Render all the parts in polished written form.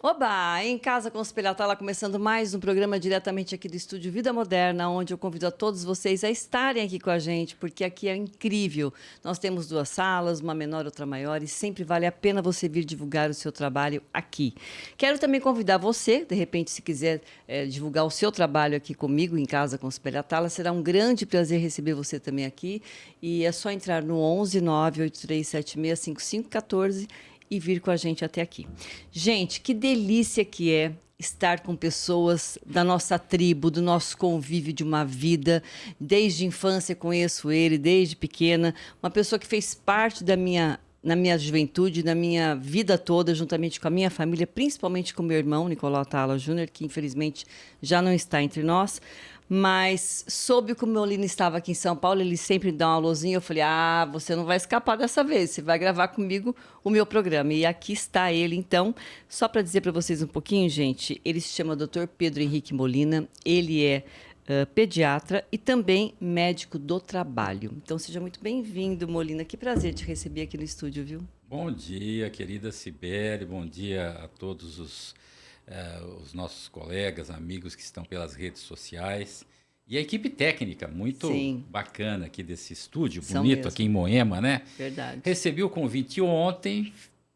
Oba! Em Casa com os Pelhatala, começando mais um programa diretamente aqui do Estúdio Vida Moderna, onde eu convido a todos vocês a estarem aqui com a gente, porque aqui é incrível. Nós temos 2 salas, uma menor, outra maior, e sempre vale a pena você vir divulgar o seu trabalho aqui. Quero também convidar você, de repente, se quiser divulgar o seu trabalho aqui comigo, em Casa com os Pelhatala, será um grande prazer receber você também aqui. E é só entrar no 11 98376 5514 e vir com a gente até aqui. Gente, que delícia que é estar com pessoas da nossa tribo, do nosso convívio de uma vida. Desde a infância conheço ele, desde pequena. Uma pessoa que fez parte na minha juventude, na minha vida toda, juntamente com a minha família, principalmente com meu irmão, Nicolau Atala Júnior, que infelizmente já não está entre nós. Mas soube que o Molina estava aqui em São Paulo, ele sempre dá um alôzinho, eu falei, você não vai escapar dessa vez, você vai gravar comigo o meu programa. E aqui está ele, então, só para dizer para vocês um pouquinho, gente, ele se chama Dr. Pedro Henrique Molina, ele é pediatra e também médico do trabalho. Então, seja muito bem-vindo, Molina, que prazer te receber aqui no estúdio, viu? Bom dia, querida Cibele, bom dia a todos os nossos colegas, amigos que estão pelas redes sociais e a equipe técnica, muito bacana aqui desse estúdio, bonito aqui em Moema, né? Verdade. Recebi o convite ontem,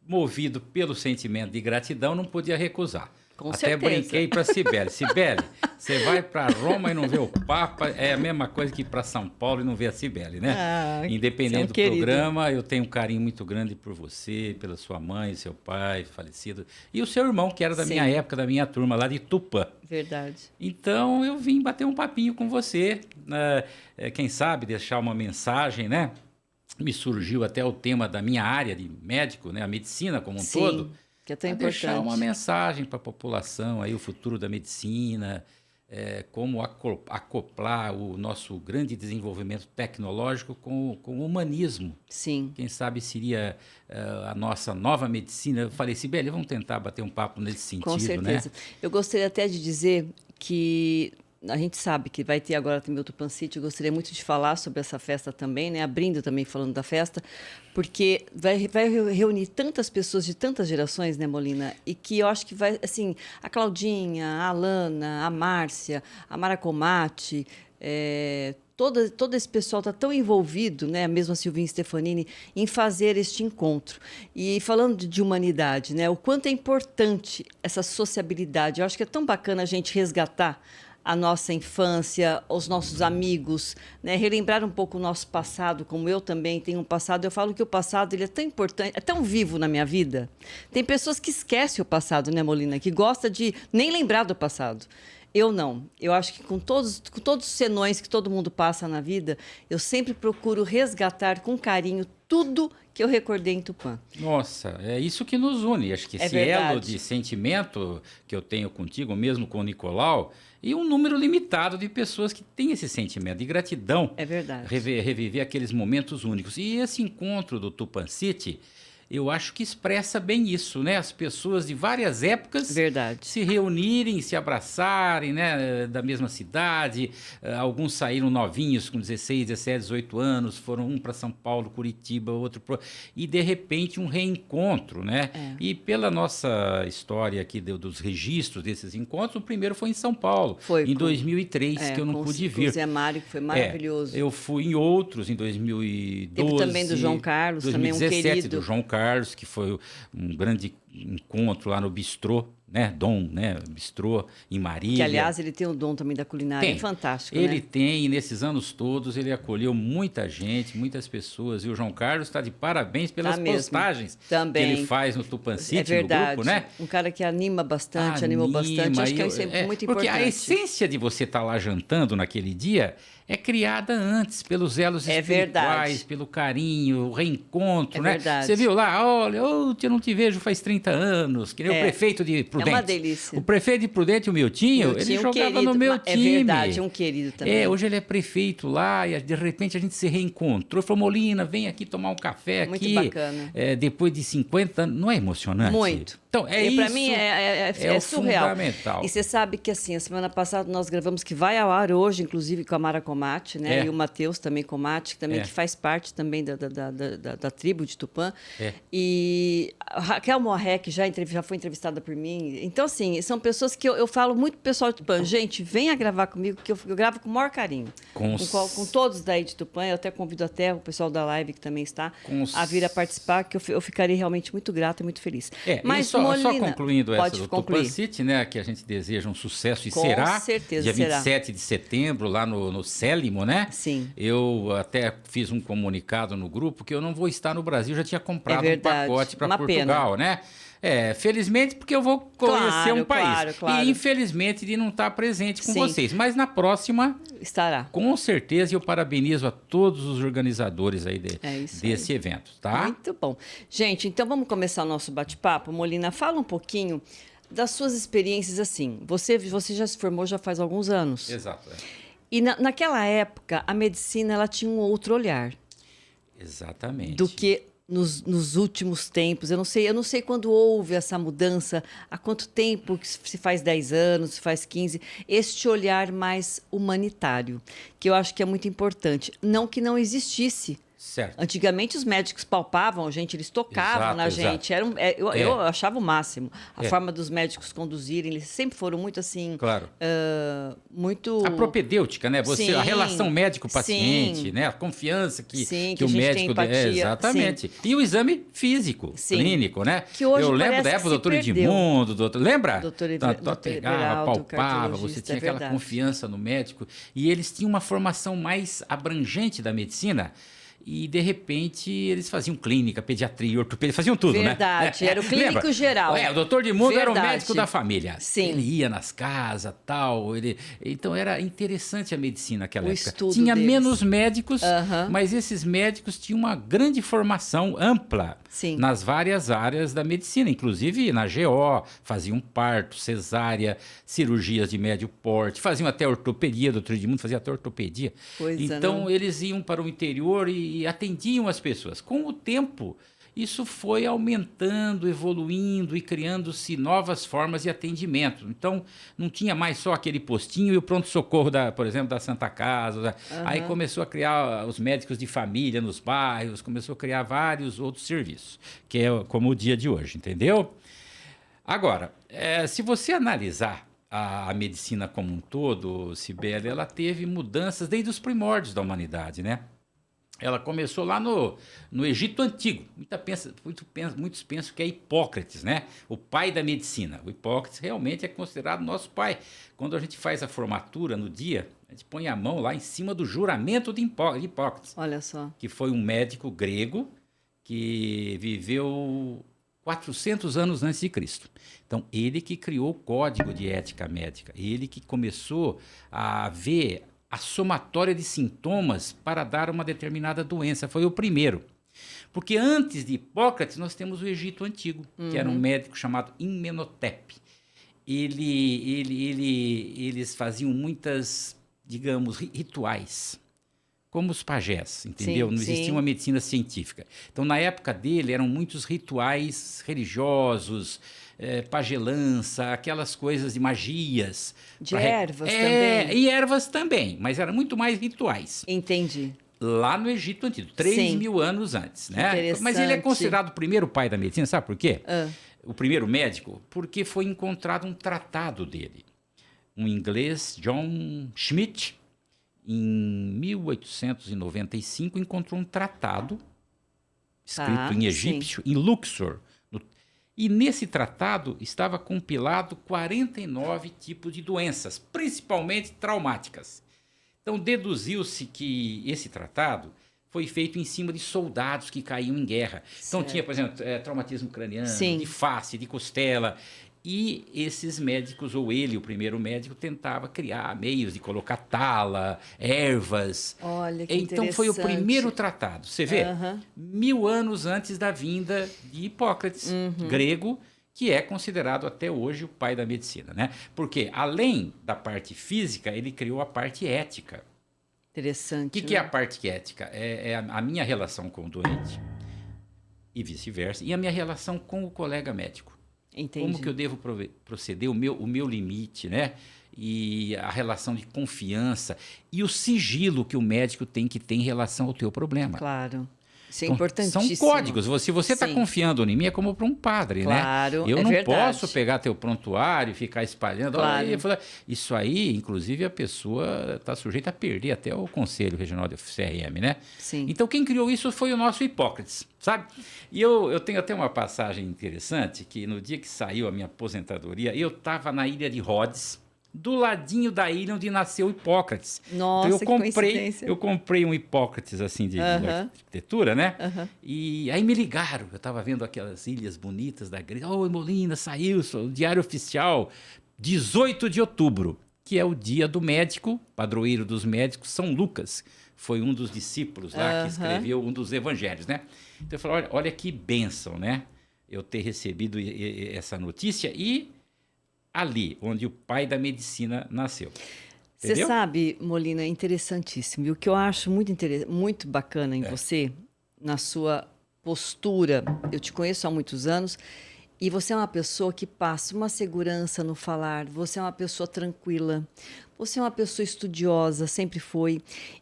movido pelo sentimento de gratidão, não podia recusar. Com Até certeza. brinquei para Cibele. Cibele, você vai para Roma e não vê o Papa, é a mesma coisa que ir para São Paulo e não ver a Cibele, né? Independente do programa, eu tenho um carinho muito grande por você, pela sua mãe, seu pai falecido, e o seu irmão, que era da minha época, da minha turma, lá de Tupã. Verdade. Então, eu vim bater um papinho com você, quem sabe deixar uma mensagem, né? Me surgiu até o tema da minha área de médico, né? A medicina como um todo. Que é tão importante. Deixar uma mensagem para a população, aí o futuro da medicina, como acoplar o nosso grande desenvolvimento tecnológico com o humanismo. Sim. Quem sabe seria a nossa nova medicina. Eu falei, Cibele, vamos tentar bater um papo nesse sentido, com certeza. Né? Eu gostaria até de dizer que a gente sabe que vai ter agora também o Tupã City. Eu gostaria muito de falar sobre essa festa também, né? Abrindo também, falando da festa, porque vai reunir tantas pessoas de tantas gerações, né, Molina? E que eu acho que vai, assim, a Claudinha, a Alana, a Márcia, a Mara Comati, todo esse pessoal está tão envolvido, né, mesmo a Silvinha Stefanini, em fazer este encontro. E falando de humanidade, né, o quanto é importante essa sociabilidade. Eu acho que é tão bacana a gente resgatar a nossa infância, os nossos amigos, né? Relembrar um pouco o nosso passado, como eu também tenho um passado. Eu falo que o passado ele é tão importante, é tão vivo na minha vida. Tem pessoas que esquecem o passado, né, Molina? Que gosta de nem lembrar do passado. Eu não. Eu acho que com todos os senões que todo mundo passa na vida, eu sempre procuro resgatar com carinho tudo que eu recordei em Tupã. Nossa, é isso que nos une. Acho que esse elo de sentimento que eu tenho contigo, mesmo com o Nicolau, e um número limitado de pessoas que têm esse sentimento de gratidão. É verdade. Reviver aqueles momentos únicos. E esse encontro do Tupã City, eu acho que expressa bem isso, né? As pessoas de várias épocas se reunirem, se abraçarem, né? Da mesma cidade. Alguns saíram novinhos, com 16, 17, 18 anos, foram um para São Paulo, Curitiba, outro para... E, de repente, um reencontro, né? E pela nossa história aqui dos registros desses encontros, o primeiro foi em São Paulo, em 2003, que eu não pude vir. Com o Zé Mário, que foi maravilhoso. Eu fui em outros, em 2012. Teve também do João Carlos, 2017, também um querido. Do João Carlos, que foi um grande encontro lá no Bistrô, né? Dom, né? Bistrô, em Marília. Que, aliás, ele tem o dom também da culinária. É fantástico, Ele né? tem, e nesses anos todos, ele acolheu muita gente, muitas pessoas. E o João Carlos está de parabéns pelas postagens que ele faz no Tupã City, no grupo, né? Um cara que animou bastante. Acho que isso é muito importante. Porque a essência de você estar lá jantando naquele dia é criada antes, pelos elos espirituais, pelo carinho, o reencontro, né? Verdade. Você viu lá, olha, eu não te vejo faz 30 anos, que nem o prefeito de Prudente. É uma delícia. O prefeito de Prudente, o Miltinho, ele jogava no meu time. É verdade, um querido também. Hoje ele é prefeito lá e de repente a gente se reencontrou. Ele falou, Molina, vem aqui tomar um café aqui. Muito bacana. Depois de 50 anos, não é emocionante? Muito. Então, isso. Para mim é surreal. Fundamental. E você sabe que, assim, a semana passada nós gravamos, que vai ao ar hoje, inclusive, com a Mara Comate, né? E o Matheus também Comate, que também que faz parte também da tribo de Tupã. E a Raquel Morrec já foi entrevistada por mim. Então, assim, são pessoas que eu falo muito pro pessoal de Tupã. Gente, venha gravar comigo, que eu gravo com o maior carinho. Com todos daí de Tupã. Eu até convido até o pessoal da live, que também está, a vir a participar, que eu ficarei realmente muito grata e muito feliz. Mas só concluindo essa do Tupã City, né, que a gente deseja um sucesso e será. Certeza, dia 27 de setembro, lá no Célimo, né? Sim. Eu até fiz um comunicado no grupo que eu não vou estar no Brasil, já tinha comprado um pacote para Portugal, né? Felizmente, porque eu vou conhecer um país. Claro. E infelizmente de não estar presente com vocês. Mas na próxima estará. Com certeza, e eu parabenizo a todos os organizadores aí desse evento, tá? Muito bom. Gente, então vamos começar o nosso bate-papo. Molina, fala um pouquinho das suas experiências assim. Você já se formou já faz alguns anos. Exato. E naquela época, a medicina ela tinha um outro olhar. Exatamente. Do que nos últimos tempos. Eu não sei quando houve essa mudança, há quanto tempo, se faz 10 anos, se faz 15, este olhar mais humanitário, que eu acho que é muito importante. Não que não existisse. Certo. Antigamente os médicos palpavam a gente, eles tocavam na gente. Eu achava o máximo. A forma dos médicos conduzirem, eles sempre foram muito assim... Claro. Muito... A propedêutica, né? A relação médico-paciente, né? A confiança que o médico... Exatamente. E o exame físico, clínico, né? Que hoje eu lembro da época do doutor Edmundo, lembra? Doutor pegava, palpava, você tinha aquela confiança no médico. E eles tinham uma formação mais abrangente da medicina. E, de repente, eles faziam clínica, pediatria, ortopedia, faziam tudo, Verdade, era o clínico geral. O doutor Edmundo era o médico da família. Sim. Ele ia nas casas, tal. Então, era interessante a medicina naquela época. Estudo tinha deles. menos médicos, mas esses médicos tinham uma grande formação ampla nas várias áreas da medicina. Inclusive, na GO, faziam parto, cesárea, cirurgias de médio porte, faziam até ortopedia, o doutor Edmundo fazia até ortopedia. Então, eles iam para o interior e atendiam as pessoas. Com o tempo, isso foi aumentando, evoluindo e criando-se novas formas de atendimento. Então, não tinha mais só aquele postinho e o pronto-socorro, por exemplo, da Santa Casa. Aí começou a criar os médicos de família nos bairros, começou a criar vários outros serviços, que é como o dia de hoje, entendeu? Agora, se você analisar a medicina como um todo, Cibele, ela teve mudanças desde os primórdios da humanidade, né? Ela começou lá no Egito Antigo. Muitos pensam que é Hipócrates, né? O pai da medicina. O Hipócrates realmente é considerado nosso pai. Quando a gente faz a formatura no dia, a gente põe a mão lá em cima do juramento de Hipócrates. Olha só. Que foi um médico grego que viveu 400 anos antes de Cristo. Então, ele que criou o Código de Ética Médica. Ele que começou a ver a somatória de sintomas para dar uma determinada doença. Foi o primeiro. Porque antes de Hipócrates, nós temos o Egito Antigo, que era um médico chamado Imhotep. Eles faziam muitas, digamos, rituais, como os pajés, entendeu? Não existia uma medicina científica. Então, na época dele, eram muitos rituais religiosos, pagelança, aquelas coisas de magias. De ervas também. E ervas também, mas eram muito mais rituais. Entendi. Lá no Egito Antigo, 3.000 anos antes, né? Mas ele é considerado o primeiro pai da medicina, sabe por quê? O primeiro médico, porque foi encontrado um tratado dele. Um inglês, John Schmidt, em 1895, encontrou um tratado escrito em egípcio, em Luxor. E nesse tratado estava compilado 49 tipos de doenças, principalmente traumáticas. Então, deduziu-se que esse tratado foi feito em cima de soldados que caíam em guerra. Então, tinha, por exemplo, traumatismo craniano, de face, de costela. E esses médicos, ou ele, o primeiro médico, tentava criar meios de colocar tala, ervas. Olha, que então, foi o primeiro tratado. Você vê? 1000 anos antes da vinda de Hipócrates, grego, que é considerado até hoje o pai da medicina, né? Porque, além da parte física, ele criou a parte ética. Interessante. O que é a parte ética? É a minha relação com o doente, e vice-versa, e a minha relação com o colega médico. Entendi. Como que eu devo proceder, o meu limite, né? E a relação de confiança e o sigilo que o médico tem que ter em relação ao teu problema. Claro. Isso é Então, importantíssimo. são códigos. Se você está confiando em mim, é como para um padre, claro, né? Eu não verdade. posso pegar teu prontuário e ficar espalhando. Claro. Isso aí, inclusive, a pessoa está sujeita a perder até o Conselho Regional de CRM, né? Sim. Então, quem criou isso foi o nosso Hipócrates, sabe? E eu tenho até uma passagem interessante, que no dia que saiu a minha aposentadoria, eu estava na ilha de Rhodes, do ladinho da ilha onde nasceu Hipócrates. Nossa, então coincidência. eu comprei um Hipócrates assim de arquitetura, né? E aí me ligaram, eu estava vendo aquelas ilhas bonitas da Grécia. Oi, Molina, saiu o Diário Oficial, 18 de outubro, que é o dia do médico, padroeiro dos médicos, São Lucas. Foi um dos discípulos lá que escreveu um dos evangelhos, né? Então eu falei, olha que bênção, né? Eu ter recebido essa notícia e ali, onde o pai da medicina nasceu. Você sabe, Molina, é interessantíssimo. E o que eu acho muito bacana em você, na sua postura, eu te conheço há muitos anos, e você é uma pessoa que passa uma segurança no falar, você é uma pessoa tranquila, você é uma pessoa estudiosa, sempre foi.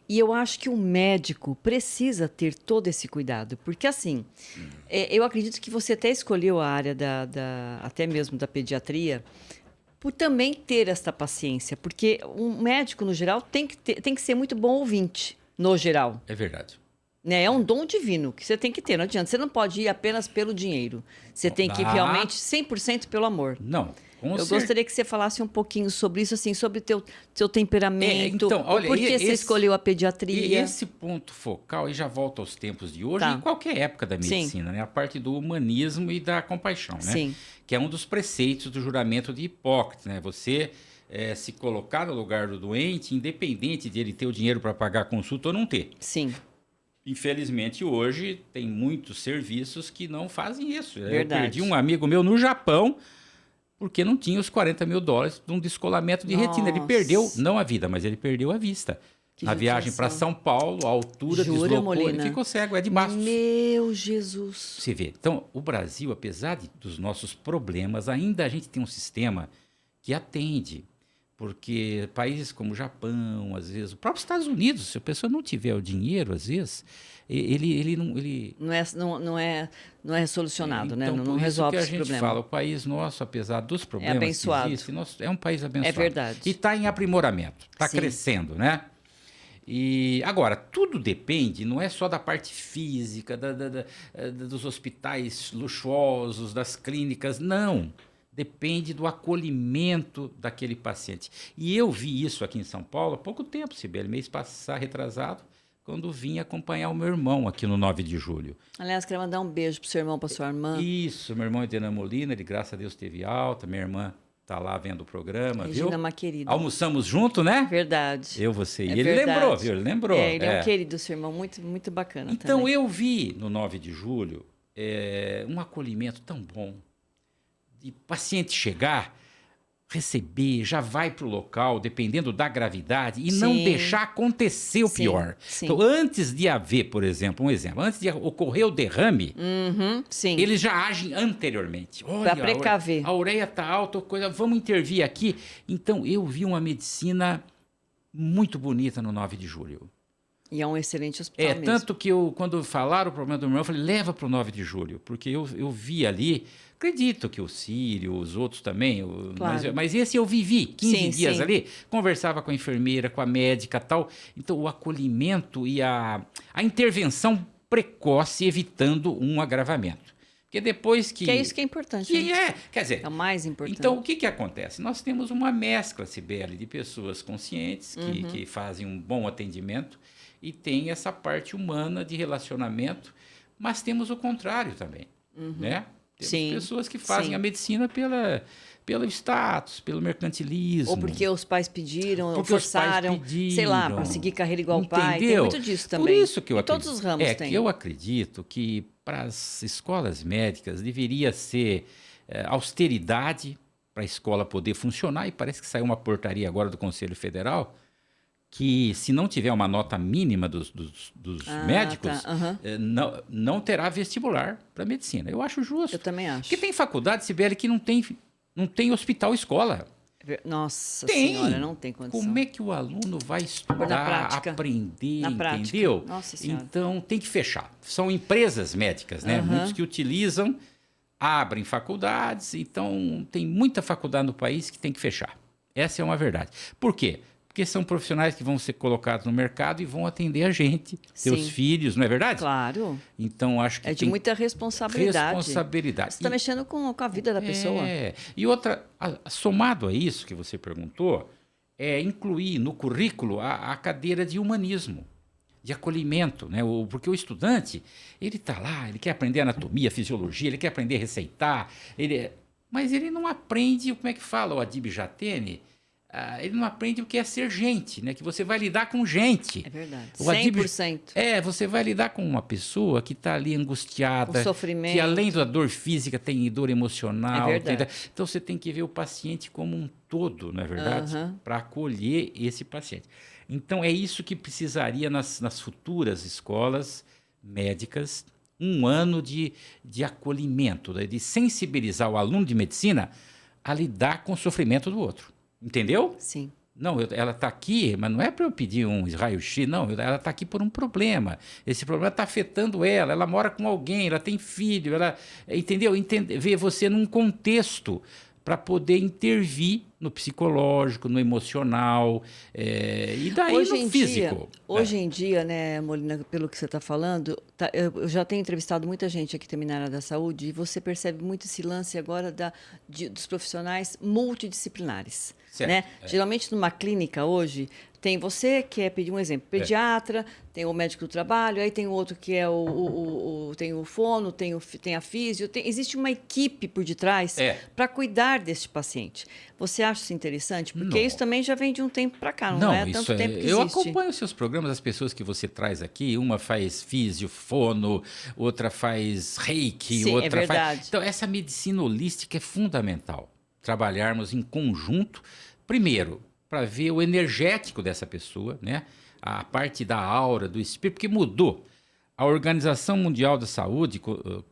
E eu acho que um médico precisa ter todo esse cuidado, porque assim, eu acredito que você até escolheu a área até mesmo da pediatria, por também ter esta paciência, porque um médico, no geral, tem que ser muito bom ouvinte, no geral. É verdade. Né? É um dom divino que você tem que ter, não adianta. Você não pode ir apenas pelo dinheiro. Você tem que ir realmente 100% pelo amor. Não, Eu gostaria que você falasse um pouquinho sobre isso, assim, sobre o seu temperamento, então, olha, por que você escolheu a pediatria. E esse ponto focal, e já volta aos tempos de hoje, em qualquer época da medicina, né? A parte do humanismo e da compaixão, né? Sim. Que é um dos preceitos do juramento de Hipócrates, né? Você se colocar no lugar do doente, independente de ele ter o dinheiro para pagar a consulta ou não ter. Sim. Infelizmente, hoje, tem muitos serviços que não fazem isso. Verdade. Eu perdi um amigo meu no Japão, porque não tinha os $40 mil de um descolamento de retina. Ele perdeu, não a vida, mas ele perdeu a vista. Na viagem para São Paulo, a altura deslocou, Molina? Ele ficou cego, é de Bastos. Meu Jesus! Você vê. Então, o Brasil, apesar dos nossos problemas, ainda a gente tem um sistema que atende. Porque países como o Japão, às vezes, o próprio Estados Unidos, se a pessoa não tiver o dinheiro, às vezes, ele não é solucionado, então, né? Não resolve esse problema. A gente fala, o país nosso, apesar dos problemas abençoado. que existem, é um país abençoado. É verdade. E está em aprimoramento, está crescendo, né? E agora, tudo depende, não é só da parte física, dos hospitais luxuosos, das clínicas, não. Depende do acolhimento daquele paciente. E eu vi isso aqui em São Paulo há pouco tempo, Sibeli, mês passado, retrasado, quando vim acompanhar o meu irmão aqui no 9 de julho. Aliás, quero mandar um beijo pro seu irmão, pra sua irmã. Isso, meu irmão é Edena Molina, ele, graças a Deus, teve alta, minha irmã está lá vendo o programa, Regina, viu? uma querida. Almoçamos junto, né? Verdade. Eu, você e É ele verdade. lembrou, viu? Ele lembrou. Ele é um querido, seu irmão, muito, muito bacana então, também. eu vi no 9 de julho um acolhimento tão bom, de paciente chegar, receber, já vai para o local, dependendo da gravidade, e não deixar acontecer o pior. Então, antes de haver, por exemplo, antes de ocorrer o derrame, eles já agem anteriormente. Para precaver. A ureia está alta, vamos intervir aqui. Então, eu vi uma medicina muito bonita no 9 de julho. E é um excelente hospital mesmo. Tanto que quando falaram o problema do meu irmão, eu falei, leva para o 9 de julho, porque eu vi ali. Acredito que o Sírio, os outros também, claro. mas esse eu vivi 15 dias ali, conversava com a enfermeira, com a médica e tal. Então, o acolhimento e a intervenção precoce, evitando um agravamento. Porque depois que... Que é isso que é importante. Quer dizer... É o mais importante. Então, o que acontece? Nós temos uma mescla, Sibeli, de pessoas conscientes que fazem um bom atendimento e tem essa parte humana de relacionamento, mas temos o contrário também, né? Temos pessoas que fazem a medicina pelo status, pelo mercantilismo. Ou porque os pais pediram, ou forçaram, sei lá, para seguir carreira igual o pai. Entendeu? Tem muito disso também. Por isso que eu acredito. Todos os ramos tem. Que eu acredito que para as escolas médicas deveria ser austeridade para a escola poder funcionar, e parece que saiu uma portaria agora do Conselho Federal que se não tiver uma nota mínima dos médicos, tá. não terá vestibular para medicina. Eu acho justo. Eu também acho. Porque tem faculdade, Sibeli, que não tem hospital escola. Nossa senhora, não tem condição. Como é que o aluno vai estudar, aprender, entendeu? Nossa senhora. Então, tem que fechar. São empresas médicas, né? Muitos que utilizam, abrem faculdades. Então, tem muita faculdade no país que tem que fechar. Essa é uma verdade. Por quê? Porque são profissionais que vão ser colocados no mercado e vão atender a gente, seus filhos, não é verdade? Claro. Então, acho que é de muita responsabilidade. Você está mexendo com a vida da pessoa. E outra, somado a isso que você perguntou, é incluir no currículo a cadeira de humanismo, de acolhimento, né? Porque o estudante, ele está lá, ele quer aprender anatomia, fisiologia, ele quer aprender a receitar, mas ele não aprende, como é que fala o Adib Jatene? Ele não aprende o que é ser gente, né? Que você vai lidar com gente. É verdade. O Adib, 100%. Você vai lidar com uma pessoa que está ali angustiada, o sofrimento. Que além da dor física tem dor emocional. É verdade. Então você tem que ver o paciente como um todo, não é verdade? Para acolher esse paciente. Então é isso que precisaria nas futuras escolas médicas, um ano de acolhimento, de sensibilizar o aluno de medicina a lidar com o sofrimento do outro. Entendeu? Sim. Não, ela está aqui, mas não é para eu pedir um raio-x, não. Ela está aqui por um problema. Esse problema está afetando ela mora com alguém, ela tem filho, entendeu? Ver você num contexto para poder intervir no psicológico, no emocional, e daí no físico. Hoje em dia, né, Molina, pelo que você está falando, eu já tenho entrevistado muita gente aqui também na área da saúde, e você percebe muito esse lance agora dos profissionais multidisciplinares. Né? Geralmente, numa clínica hoje, tem você que é, pedir um exemplo, pediatra, tem o médico do trabalho, aí tem o outro que é tem o fono, tem a físio, existe uma equipe por detrás para cuidar deste paciente. Você acha isso interessante? Porque isso também já vem de um tempo para cá, não é tanto tempo que existe. Eu acompanho os seus programas, as pessoas que você traz aqui, uma faz físio, fono, outra faz reiki, outra faz... Então, essa medicina holística é fundamental. Trabalharmos em conjunto, primeiro, para ver o energético dessa pessoa, né? A parte da aura, do espírito, porque mudou. A Organização Mundial da Saúde,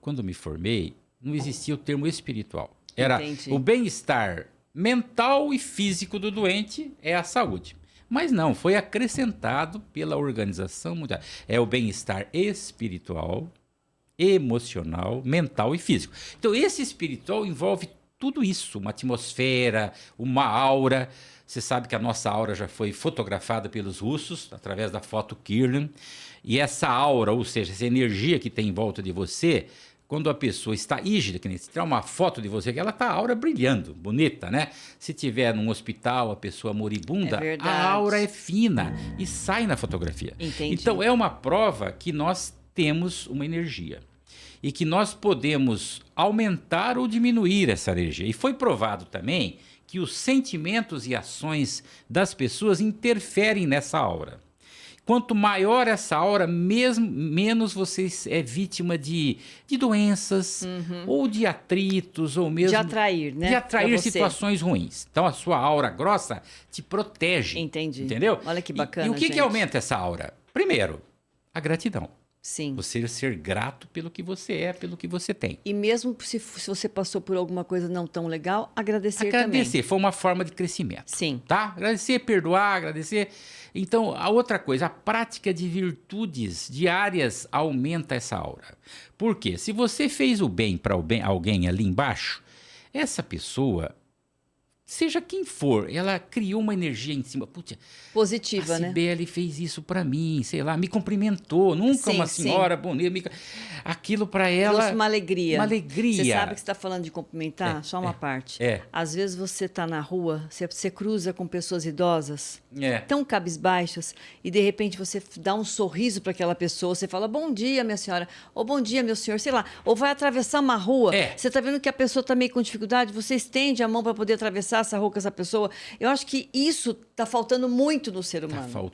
quando me formei, não existia o termo espiritual. Era o bem-estar mental e físico do doente é a saúde. Mas não, foi acrescentado pela Organização Mundial. É o bem-estar espiritual, emocional, mental e físico. Então, esse espiritual envolve tudo isso, uma atmosfera, uma aura. Você sabe que a nossa aura já foi fotografada pelos russos, através da foto Kirlian. E essa aura, ou seja, essa energia que tem em volta de você, quando a pessoa está rígida, que nem se tirar uma foto de você, ela está a aura brilhando, bonita, né? Se tiver num hospital, a pessoa moribunda, a aura é fina e sai na fotografia. Entendi. Então, é uma prova que nós temos uma energia e que nós podemos aumentar ou diminuir essa energia. E foi provado também que os sentimentos e ações das pessoas interferem nessa aura. Quanto maior essa aura, menos você é vítima de doenças, ou de atritos, ou mesmo... De atrair, né? De atrair situações ruins. Então, a sua aura grossa te protege. Entendi. Entendeu? Olha que bacana, E o que aumenta essa aura? Primeiro, a gratidão. Sim. Você ser grato pelo que você é, pelo que você tem. E mesmo se você passou por alguma coisa não tão legal, agradecer também. Agradecer, foi uma forma de crescimento. Sim. Tá? Agradecer, perdoar, agradecer. Então, a outra coisa, a prática de virtudes diárias aumenta essa aura. Por quê? Se você fez o bem para alguém ali embaixo, essa pessoa, seja quem for, ela criou uma energia em cima. Putz, positiva, né? A Sibeli fez isso para mim, sei lá, me cumprimentou. Nunca uma senhora bonita. Aquilo para ela... Trouxe uma alegria. Uma alegria. Você sabe que você está falando de cumprimentar? Só uma parte. Às vezes você está na rua, você cruza com pessoas idosas, tão cabisbaixas, e de repente você dá um sorriso para aquela pessoa, você fala, bom dia, minha senhora, ou bom dia, meu senhor, sei lá. Ou vai atravessar uma rua, você está vendo que a pessoa está meio com dificuldade, você estende a mão para poder atravessar essa rua com essa pessoa. Eu acho que isso está faltando muito no ser humano.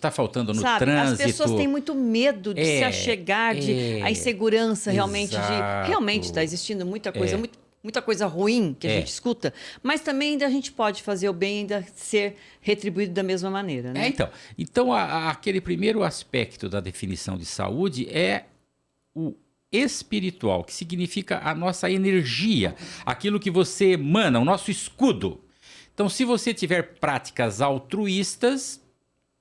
Tá faltando no trânsito. As pessoas têm muito medo de se achegar, a insegurança realmente de... Realmente está existindo muita coisa, muita coisa ruim que a gente escuta, mas também ainda a gente pode fazer o bem e ainda ser retribuído da mesma maneira, né? Então aquele primeiro aspecto da definição de saúde é o espiritual, que significa a nossa energia, aquilo que você emana, o nosso escudo. Então, se você tiver práticas altruístas,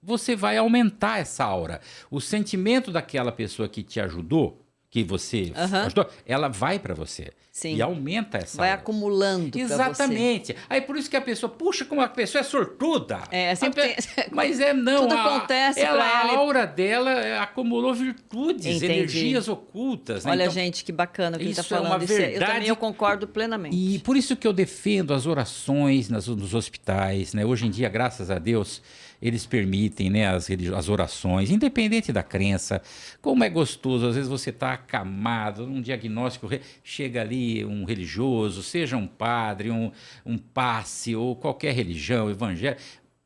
você vai aumentar essa aura. O sentimento daquela pessoa que te ajudou, que você ajudou, ela vai para você. Sim. E aumenta essa vai aura. acumulando para você. Exatamente. Aí por isso que a pessoa, puxa, como a pessoa é sortuda. Sempre Mas não. Tudo acontece para ela. A aura dela acumulou virtudes, Entendi. Energias ocultas. Né? Olha, então, gente, que bacana que ele está isso é falando. uma verdade. Eu concordo plenamente. E por isso que eu defendo as orações nos hospitais. Né? Hoje em dia, graças a Deus, eles permitem, né, as orações, independente da crença. Como é gostoso, às vezes você está acamado, num diagnóstico, chega ali um religioso, seja um padre, um passe ou qualquer religião, evangelho,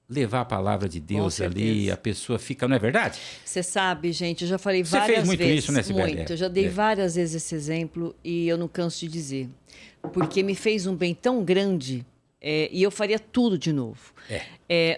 levar a palavra de Deus ali, a pessoa fica, não é verdade? Você sabe, gente, eu já falei várias vezes. Você fez muito isso, né, Sibeli? Muito, eu já dei várias vezes esse exemplo e eu não canso de dizer, porque me fez um bem tão grande. E eu faria tudo de novo.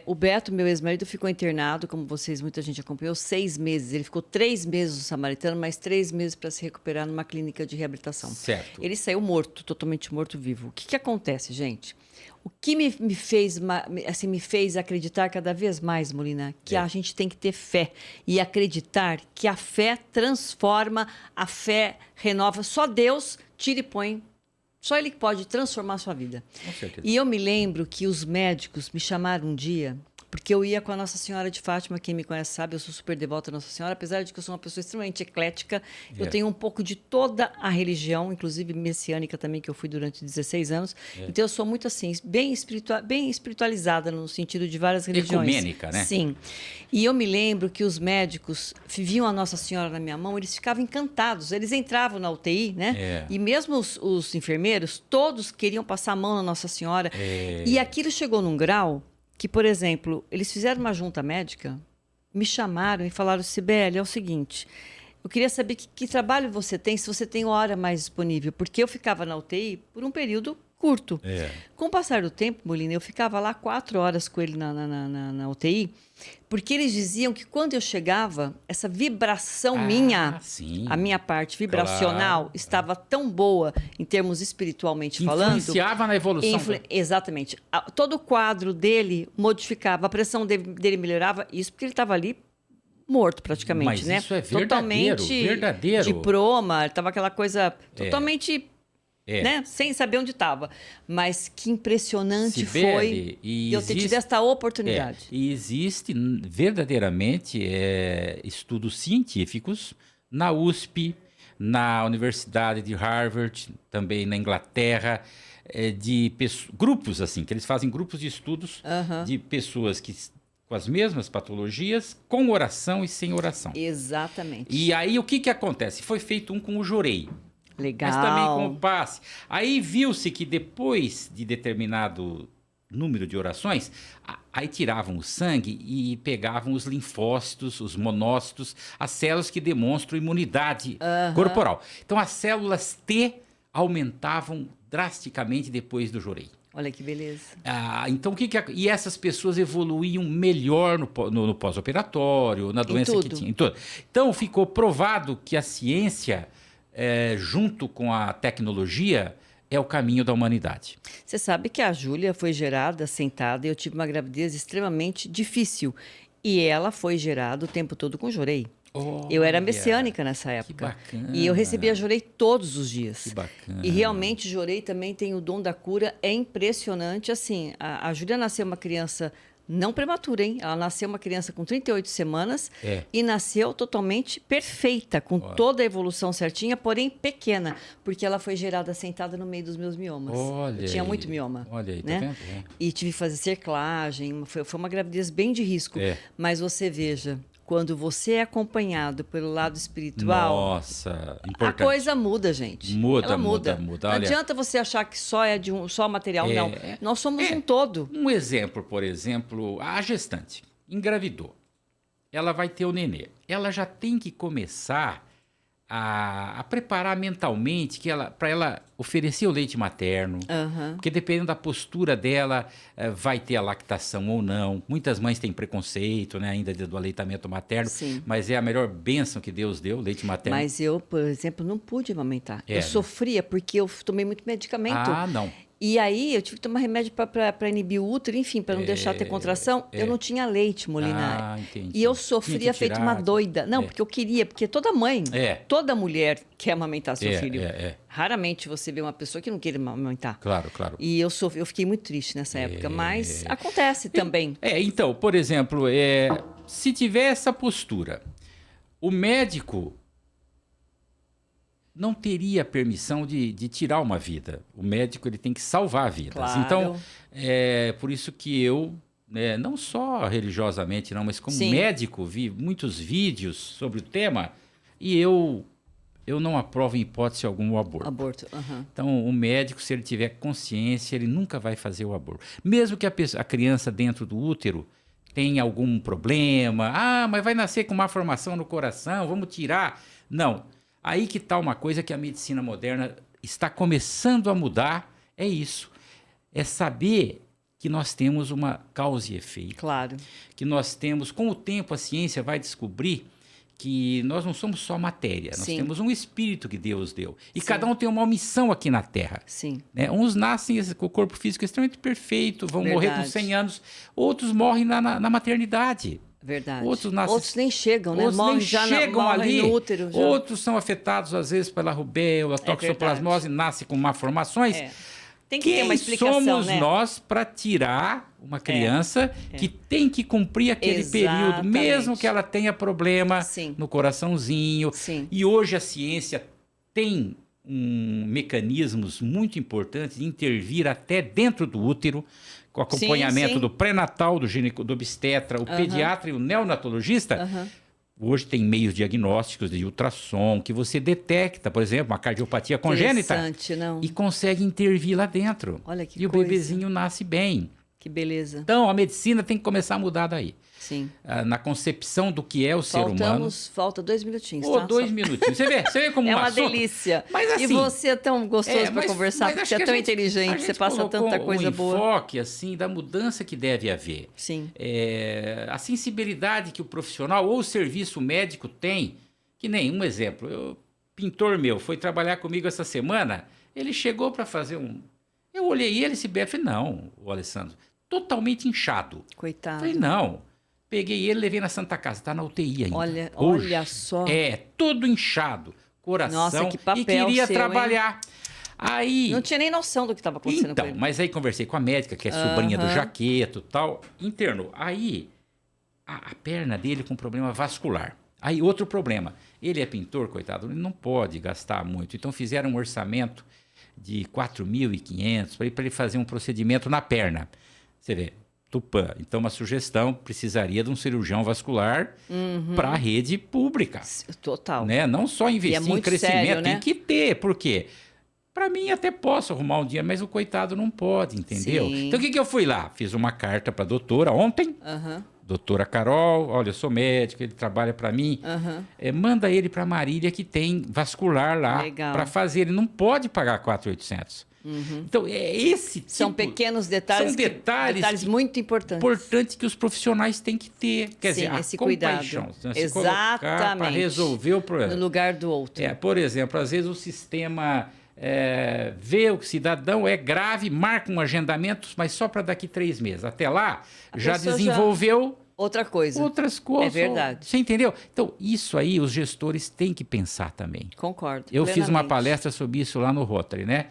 O Beto, meu ex-marido, ficou internado, como muita gente acompanhou, 6 meses. Ele ficou 3 meses no Samaritano, mais 3 meses para se recuperar numa clínica de reabilitação. Certo. Ele saiu morto, totalmente morto-vivo. O que acontece, gente? O que me fez acreditar cada vez mais, Molina, que a gente tem que ter fé e acreditar que a fé transforma, a fé renova. Só Deus tira e põe. Só Ele pode transformar a sua vida. Com certeza. E eu me lembro que os médicos me chamaram um dia, porque eu ia com a Nossa Senhora de Fátima, quem me conhece sabe, eu sou super devota à Nossa Senhora, apesar de que eu sou uma pessoa extremamente eclética, eu tenho um pouco de toda a religião, inclusive messiânica também, que eu fui durante 16 anos. Então eu sou muito assim, bem espiritualizada no sentido de várias religiões. Ecumênica, né? Sim. E eu me lembro que os médicos viam a Nossa Senhora na minha mão, eles ficavam encantados. Eles entravam na UTI, né? E mesmo os enfermeiros, todos queriam passar a mão na Nossa Senhora. E aquilo chegou num grau que, por exemplo, eles fizeram uma junta médica, me chamaram e falaram: Sibeli, é o seguinte, eu queria saber que trabalho você tem, se você tem hora mais disponível, porque eu ficava na UTI por um período curto. Com o passar do tempo, Molina, eu ficava lá 4 horas com ele na UTI, porque eles diziam que quando eu chegava, essa vibração a minha parte vibracional, estava tão boa em termos espiritualmente falando. Influenciava na evolução. Exatamente. Todo o quadro dele modificava, a pressão dele melhorava, isso porque ele estava ali morto praticamente, mas né? Isso é verdadeiro, totalmente diploma, estava aquela coisa totalmente... Né? Sem saber onde estava. Mas que impressionante foi eu ter tido esta oportunidade. E existe verdadeiramente estudos científicos na USP, na Universidade de Harvard, também na Inglaterra, de grupos assim, que eles fazem grupos de estudos de pessoas com as mesmas patologias, com oração e sem oração. Exatamente. E aí o que acontece? Foi feito um com o Jorei. Legal. Mas também com o passe. Aí viu-se que depois de determinado número de orações, aí tiravam o sangue e pegavam os linfócitos, os monócitos, as células que demonstram imunidade corporal. Então as células T aumentavam drasticamente depois do Jorei. Olha que beleza. Então, e essas pessoas evoluíam melhor no pós-operatório, na doença que tinha. Então, ficou provado que a ciência, junto com a tecnologia, é o caminho da humanidade. Você sabe que a Júlia foi gerada sentada e eu tive uma gravidez extremamente difícil. E ela foi gerada o tempo todo com Jorei. Eu era messiânica nessa época. Que bacana. E eu recebia Jorei todos os dias. Que bacana. E realmente Jorei também tem o dom da cura. É impressionante. Assim, a Júlia nasceu uma criança não prematura, hein? Ela nasceu uma criança com 38 semanas e nasceu totalmente perfeita, com toda a evolução certinha, porém pequena, porque ela foi gerada sentada no meio dos meus miomas. Olha, eu tinha muito mioma. Olha aí, né? Tá vendo? E tive que fazer cerclagem, foi uma gravidez bem de risco. Mas você veja, quando você é acompanhado pelo lado espiritual, nossa, importante. A coisa muda, gente. Muda. Não Olha, adianta você achar que só é só material, não. Nós somos um todo. Um exemplo, por exemplo, a gestante engravidou. Ela vai ter o nenê. Ela já tem que começar a preparar mentalmente para ela oferecer o leite materno, porque dependendo da postura dela, vai ter a lactação ou não. Muitas mães têm preconceito, né, ainda do aleitamento materno, Sim. mas é a melhor bênção que Deus deu, o leite materno. Mas eu, por exemplo, não pude amamentar. Eu sofria porque eu tomei muito medicamento. Ah, não. E aí eu tive que tomar remédio para inibir o útero, enfim, para não deixar ter contração. Eu não tinha leite, Molina. Ah, entendi. E eu sofria feito uma doida. Não, porque eu queria, porque toda mãe, toda mulher quer amamentar seu filho. Raramente você vê uma pessoa que não quer amamentar. Claro, claro. E eu fiquei muito triste nessa época, mas acontece também. Então, por exemplo, se tiver essa postura, o médico não teria permissão de tirar uma vida. O médico ele tem que salvar vidas. Claro. Então, é por isso que eu, não só religiosamente, não, mas como médico, vi muitos vídeos sobre o tema e eu não aprovo em hipótese alguma o aborto. Então, o médico, se ele tiver consciência, ele nunca vai fazer o aborto. Mesmo que a criança dentro do útero tenha algum problema, mas vai nascer com má formação no coração, vamos tirar. Não. Aí que está uma coisa que a medicina moderna está começando a mudar, é isso. É saber que nós temos uma causa e efeito. Claro. Que nós temos, com o tempo a ciência vai descobrir que nós não somos só matéria, nós temos um espírito que Deus deu. E cada um tem uma missão aqui na Terra. Sim. Né? Uns nascem com o corpo físico extremamente perfeito, vão morrer com 100 anos, outros morrem na maternidade. Verdade. Outros nem chegam, né? Outros nem chegam ali. No útero. Já. Outros são afetados, às vezes, pela rubéola, toxoplasmose, nascem com malformações. Tem que ter uma explicação, somos né? nós para tirar uma criança que tem que cumprir aquele período, mesmo que ela tenha problema no coraçãozinho. E hoje a ciência tem mecanismos muito importantes de intervir até dentro do útero, com acompanhamento do pré-natal, do obstetra, o pediatra e o neonatologista. Hoje tem meios diagnósticos de ultrassom que você detecta, por exemplo, uma cardiopatia congênita e consegue intervir lá dentro. Olha que coisa. O bebezinho nasce bem. Que beleza. Então, a medicina tem que começar a mudar daí. Sim. Na concepção do que é o ser humano. Falta 2 minutinhos, tá? 2 minutinhos. Você vê como uma delícia. Mas, assim, e você é tão gostoso para conversar, porque você é tão inteligente, você passa tanta coisa boa. O enfoque, assim, da mudança que deve haver. Sim. A sensibilidade que o profissional ou o serviço médico tem, que nem um exemplo. Pintor meu foi trabalhar comigo essa semana, ele chegou para fazer Eu olhei ele e falei, não, o Alessandro, totalmente inchado. Coitado. Falei, não. Peguei ele, levei na Santa Casa, tá na UTI ainda. Olha só. Todo inchado, coração. Nossa, que papel e queria seu, trabalhar. Hein? Aí, não tinha nem noção do que estava acontecendo com ele. Mas aí conversei com a médica, que é sobrinha do Jaqueto e tal, internou. Aí, a perna dele com problema vascular. Aí, outro problema. Ele é pintor, coitado, ele não pode gastar muito. Então, fizeram um orçamento de 4.500 para ele fazer um procedimento na perna. Você vê, Tupã. Então, uma sugestão, precisaria de um cirurgião vascular para a rede pública. Total. Né? Não só investir em crescimento, sério, né? tem que ter. Por quê? Para mim, até posso arrumar um dia, mas o coitado não pode, entendeu? Sim. Então, o que eu fui lá? Fiz uma carta para a doutora ontem. Doutora Carol, olha, eu sou médico, ele trabalha para mim. Manda ele para Marília, que tem vascular lá para fazer. Ele não pode pagar 4.800. Então, esse tipo... São pequenos detalhes. São detalhes muito importantes. Importantes que os profissionais têm que ter. Quer dizer, esse compaixão. Cuidado. Exatamente. Para resolver o problema. No lugar do outro. Por exemplo, às vezes o sistema vê o cidadão, é grave, marca um agendamento, mas só para daqui 3 meses. Até lá, já desenvolveu... Outras coisas. É verdade. Você entendeu? Então, isso aí os gestores têm que pensar também. Concordo. Eu fiz uma palestra sobre isso lá no Rotary, né?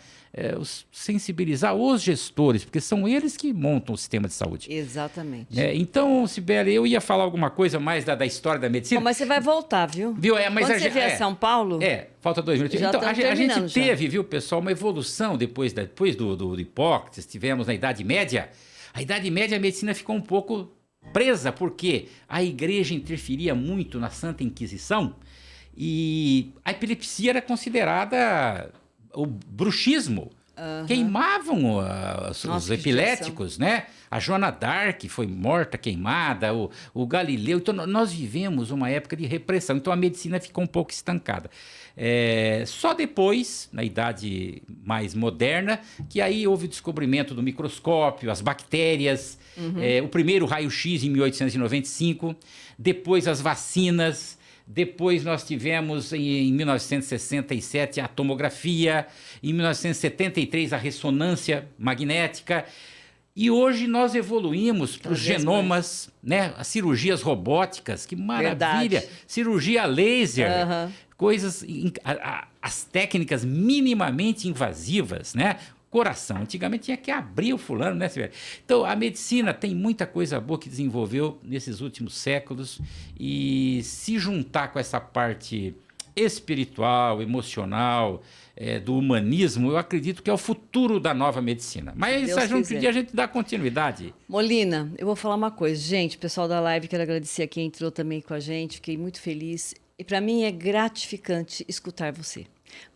Sensibilizar os gestores, porque são eles que montam o sistema de saúde. Exatamente. Então, Sibeli, eu ia falar alguma coisa mais da história da medicina. Mas você vai voltar, viu? Mas quando você vier São Paulo... falta 2 minutos. Já então, a gente já. teve, viu, pessoal, uma evolução depois do Hipócrates, tivemos na Idade Média. A Idade Média, a medicina ficou um pouco presa, porque a igreja interferia muito na Santa Inquisição e a epilepsia era considerada o bruxismo. Queimavam os epiléticos, né? A Joana d'Arc foi morta, queimada, o Galileu. Então, nós vivemos uma época de repressão. Então, a medicina ficou um pouco estancada. Só depois, na idade mais moderna, que aí houve o descobrimento do microscópio, as bactérias, o primeiro raio-x em 1895, depois as vacinas. Depois nós tivemos, em 1967, a tomografia, em 1973, a ressonância magnética. E hoje nós evoluímos para os genomas, né? As cirurgias robóticas, que maravilha! Verdade. Cirurgia laser, coisas, as técnicas minimamente invasivas, né? Coração. Antigamente tinha que abrir o fulano, né, Sibeli? Então, a medicina tem muita coisa boa que desenvolveu nesses últimos séculos e se juntar com essa parte espiritual, emocional, do humanismo, eu acredito que é o futuro da nova medicina. Mas a gente dá continuidade. Molina, eu vou falar uma coisa. Gente, pessoal da live, quero agradecer a quem entrou também com a gente. Fiquei muito feliz. E para mim é gratificante escutar você.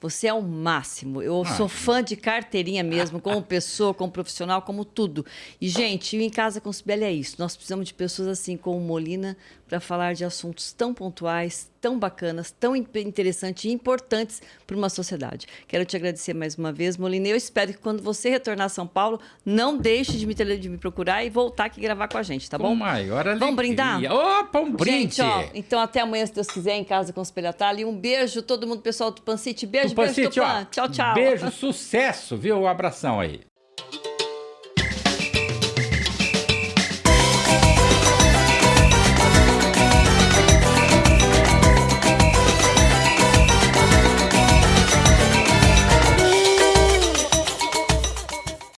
Você é o máximo. Eu sou fã de carteirinha mesmo, como pessoa, como profissional, como tudo. E, gente, o Em Casa com Sibeli é isso. Nós precisamos de pessoas assim como Molina para falar de assuntos tão pontuais, tão bacanas, tão interessantes e importantes para uma sociedade. Quero te agradecer mais uma vez, Molina. Eu espero que quando você retornar a São Paulo, não deixe de me procurar e voltar aqui gravar com a gente, tá bom? Com maior alegria. Vamos brindar? Opa, um brinde! Gente, então até amanhã, se Deus quiser, Em Casa com Sibeli Atala. E um beijo, todo mundo, pessoal do Tupã City. Beijo, Tupã City, Tupã. Tchau, tchau. Beijo, sucesso, viu? Um abração aí.